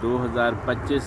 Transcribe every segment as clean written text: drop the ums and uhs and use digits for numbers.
2025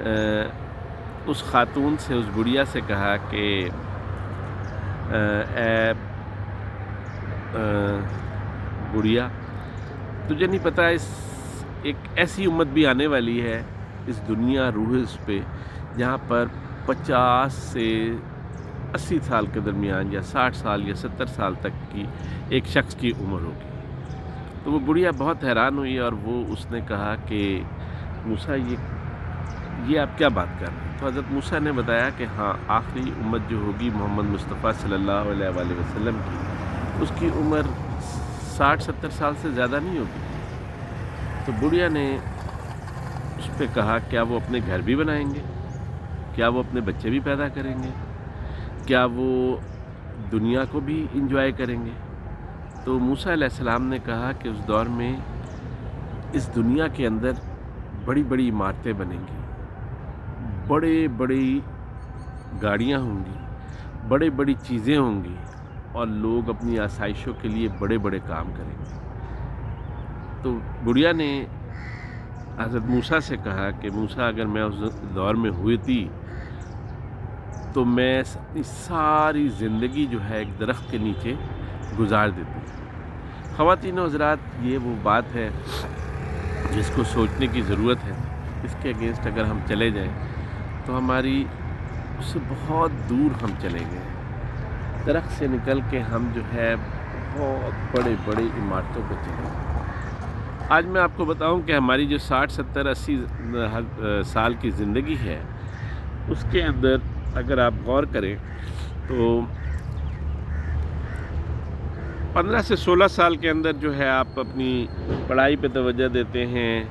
اس خاتون سے، اس بڑھیا سے کہا کہ اے بڑھیا، تجھے نہیں پتہ ایک ایسی امت بھی آنے والی ہے اس دنیا روح اس پہ، جہاں پر 50 سے 80 سال کے درمیان یا 60 سال یا 70 سال تک کی ایک شخص کی عمر ہوگی۔ تو وہ بڑھیا بہت حیران ہوئی اور اس نے کہا کہ موسیٰ یہ آپ کیا بات کر رہے ہیں؟ تو حضرت موسیٰ نے بتایا کہ ہاں، آخری امت جو ہوگی محمد مصطفیٰ صلی اللہ علیہ وآلہ وسلم کی، اس کی عمر 60-70 سال سے زیادہ نہیں ہوگی۔ تو بڑھیا نے اس پہ کہا کیا وہ اپنے گھر بھی بنائیں گے؟ کیا وہ اپنے بچے بھی پیدا کریں گے؟ کیا وہ دنیا کو بھی انجوائے کریں گے؟ تو موسیٰ علیہ السلام نے کہا کہ اس دور میں اس دنیا کے اندر بڑی بڑی عمارتیں بنیں گی، بڑے بڑی گاڑیاں ہوں گی، بڑے بڑی چیزیں ہوں گی، اور لوگ اپنی آسائشوں کے لیے بڑے بڑے کام کریں گے۔ تو بڑھیا نے حضرت موسیٰ سے کہا کہ موسیٰ، اگر میں اس دور میں ہوئی تھی تو میں اپنی ساری زندگی جو ہے ایک درخت کے نیچے گزار دیتی۔ خواتین و حضرات، یہ وہ بات ہے جس کو سوچنے کی ضرورت ہے۔ اس کے اگینسٹ اگر ہم چلے جائیں تو ہماری اس سے بہت دور ہم چلیں گے۔ درخت سے نکل کے ہم جو ہے بہت بڑے بڑے عمارتوں پہ چلیں گے۔ آج میں آپ کو بتاؤں کہ ہماری جو 60 70 80 سال کی زندگی ہے، اس کے اندر اگر آپ غور کریں تو 15 سے 16 سال کے اندر جو ہے آپ اپنی پڑھائی پہ توجہ دیتے ہیں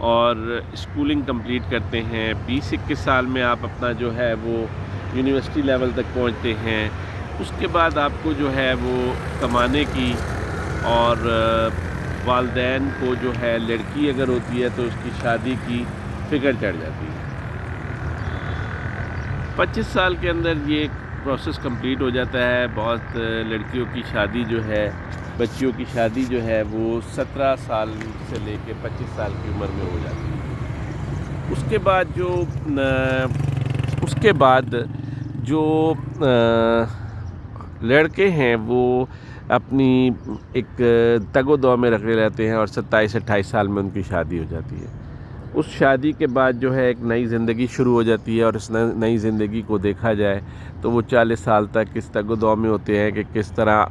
اور اسکولنگ کمپلیٹ کرتے ہیں۔ 20-21 سال میں آپ اپنا جو ہے وہ یونیورسٹی لیول تک پہنچتے ہیں۔ اس کے بعد آپ کو جو ہے وہ کمانے کی اور والدین کو جو ہے، لڑکی اگر ہوتی ہے تو اس کی شادی کی فکر چڑھ جاتی ہے۔ 25 سال کے اندر یہ پروسیس کمپلیٹ ہو جاتا ہے۔ بہت لڑکیوں کی شادی جو ہے، بچیوں کی شادی جو ہے وہ 17 سال سے لے کے 25 سال کی عمر میں ہو جاتی ہے۔ اس کے بعد جو لڑکے ہیں وہ اپنی ایک تگ و دو میں رکھے رہتے ہیں اور 27-28 سال میں ان کی شادی ہو جاتی ہے۔ اس شادی کے بعد جو ہے ایک نئی زندگی شروع ہو جاتی ہے، اور اس نئی زندگی کو دیکھا جائے تو وہ 40 سال تک اس تگ و دو میں ہوتے ہیں کہ کس طرح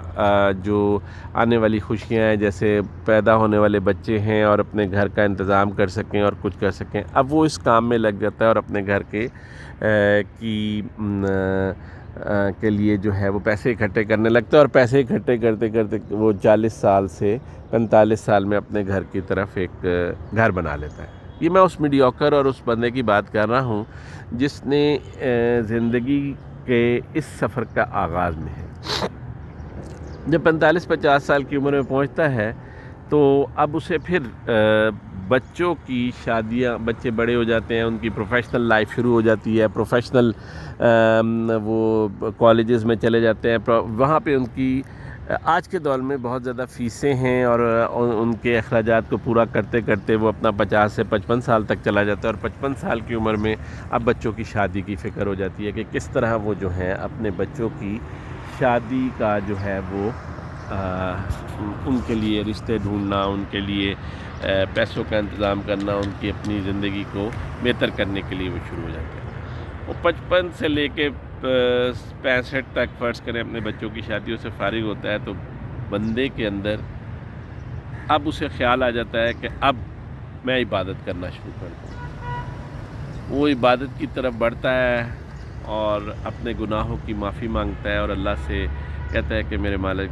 جو آنے والی خوشیاں ہیں، جیسے پیدا ہونے والے بچے ہیں اور اپنے گھر کا انتظام کر سکیں اور کچھ کر سکیں۔ اب وہ اس کام میں لگ جاتا ہے اور اپنے گھر کے لیے جو ہے وہ پیسے اکٹھے کرنے لگتا ہے، اور پیسے اکٹھے کرتے کرتے وہ 40 سال سے 45 سال میں اپنے گھر کی طرف ایک گھر بنا لیتا ہے۔ یہ میں اس میڈیوکر اور اس بندے کی بات کر رہا ہوں جس نے زندگی کے اس سفر کا آغاز میں ہے۔ جب 45-50 سال کی عمر میں پہنچتا ہے تو اب اسے پھر بچوں کی شادیاں، بچے بڑے ہو جاتے ہیں، ان کی پروفیشنل لائف شروع ہو جاتی ہے، پروفیشنل وہ کالجز میں چلے جاتے ہیں، وہاں پہ ان کی آج کے دور میں بہت زیادہ فیسیں ہیں، اور ان کے اخراجات کو پورا کرتے کرتے وہ اپنا 50 سے 55 سال تک چلا جاتا ہے، اور 55 سال کی عمر میں اب بچوں کی شادی کی فکر ہو جاتی ہے کہ کس طرح وہ جو ہیں اپنے بچوں کی شادی کا جو ہے وہ ان کے لیے رشتے ڈھونڈنا، ان کے لیے پیسوں کا انتظام کرنا، ان کی اپنی زندگی کو بہتر کرنے کے لیے وہ شروع ہو جاتے ہیں۔ وہ 55 سے لے کے 65 تک فرض کریں اپنے بچوں کی شادیوں سے فارغ ہوتا ہے، تو بندے کے اندر اب اسے خیال آ جاتا ہے کہ اب میں عبادت کرنا شروع کر دوں۔ وہ عبادت کی طرف بڑھتا ہے اور اپنے گناہوں کی معافی مانگتا ہے اور اللہ سے کہتا ہے کہ میرے مالک،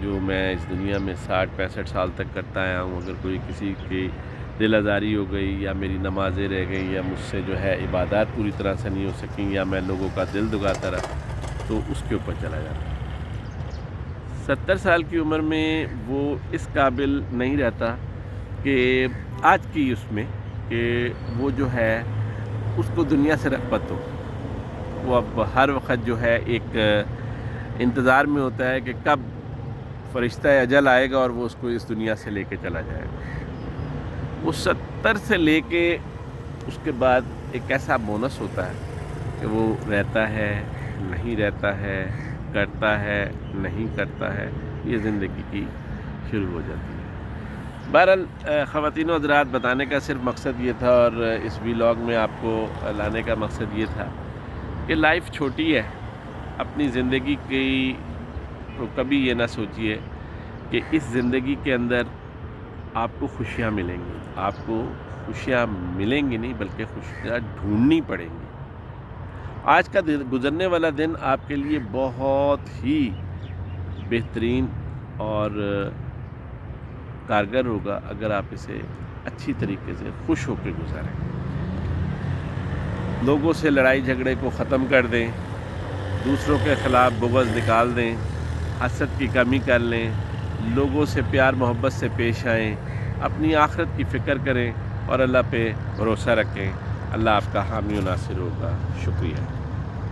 جو میں اس دنیا میں 60-65 سال تک کرتا آیا ہوں، اگر کوئی کسی کی دل آزاری ہو گئی، یا میری نمازیں رہ گئیں، یا مجھ سے جو ہے عبادات پوری طرح سے نہیں ہو سکیں، یا میں لوگوں کا دل دکھاتا رہا، تو اس کے اوپر چلا جاتا ہے۔ 70 سال کی عمر میں وہ اس قابل نہیں رہتا کہ آج کی اس میں کہ وہ جو ہے اس کو دنیا سے رغبت ہو۔ وہ اب ہر وقت جو ہے ایک انتظار میں ہوتا ہے کہ کب فرشتہ اجل آئے گا اور وہ اس کو اس دنیا سے لے کے چلا جائے گا۔ وہ 70 سے لے کے اس کے بعد ایک ایسا بونس ہوتا ہے کہ وہ رہتا ہے نہیں رہتا ہے، کرتا ہے نہیں کرتا ہے، یہ زندگی کی شروع ہو جاتی ہے۔ بہرحال خواتین و حضرات، بتانے کا صرف مقصد یہ تھا اور اس ویلاگ میں آپ کو لانے کا مقصد یہ تھا کہ لائف چھوٹی ہے، اپنی زندگی کی تو کبھی یہ نہ سوچئے کہ اس زندگی کے اندر آپ کو خوشیاں ملیں گی، آپ کو خوشیاں ملیں گی نہیں بلکہ خوشیاں ڈھونڈنی پڑیں گی۔ آج کا گزرنے والا دن آپ کے لیے بہت ہی بہترین اور کارگر ہوگا اگر آپ اسے اچھی طریقے سے خوش ہو کے گزاریں۔ لوگوں سے لڑائی جھگڑے کو ختم کر دیں، دوسروں کے خلاف بغض نکال دیں، حسد کی کمی کر لیں، لوگوں سے پیار محبت سے پیش آئیں، اپنی آخرت کی فکر کریں اور اللہ پہ بھروسہ رکھیں۔ اللہ آپ کا حامی و ناصر ہوگا۔ شکریہ۔